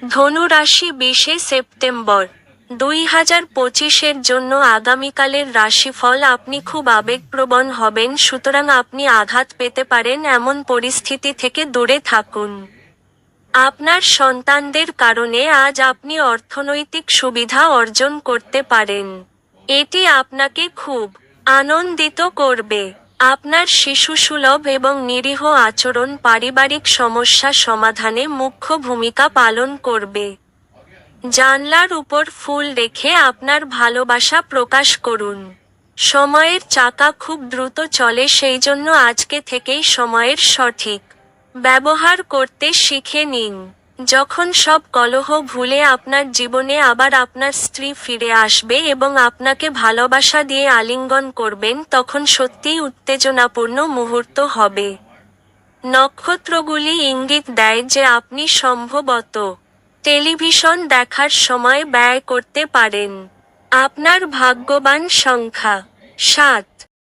ধনু রাশি 20 সেপ্টেম্বর 2025-এর জন্য আগামীকালের রাশিফল। আপনি খুব আবেগপ্রবণ হবেন, সুতরাং আপনি আঘাত পেতে পারেন এমন পরিস্থিতি থেকে দূরে থাকুন। আপনার সন্তানদের কারণে আজ আপনি অর্থনৈতিক সুবিধা অর্জন করতে পারেন। এটি আপনাকে খুব আনন্দিত করবে। আপনার শিশুসুলভ এবং নিরীহ আচরণ পারিবারিক সমস্যা সমাধানে মুখ্য ভূমিকা পালন করবে। জানলার উপর ফুল রেখে আপনার ভালোবাসা প্রকাশ করুন। সময়ের চাকা খুব দ্রুত চলে, সেই জন্য আজকে থেকেই সময়ের সঠিক ব্যবহার করতে শিখে নিন। যখন সব কলহ ভুলে আপনার জীবনে আবার আপনার স্ত্রী ফিরে আসবে এবং আপনাকে ভালোবাসা দিয়ে আলিঙ্গন করবেন, তখন সত্যিই উত্তেজনাপূর্ণ মুহূর্ত হবে। নক্ষত্রগুলি ইঙ্গিত দেয় যে আপনি সম্ভবত টেলিভিশন দেখার সময় ব্যয় করতে পারেন। আপনার ভাগ্যবান সংখ্যা 7।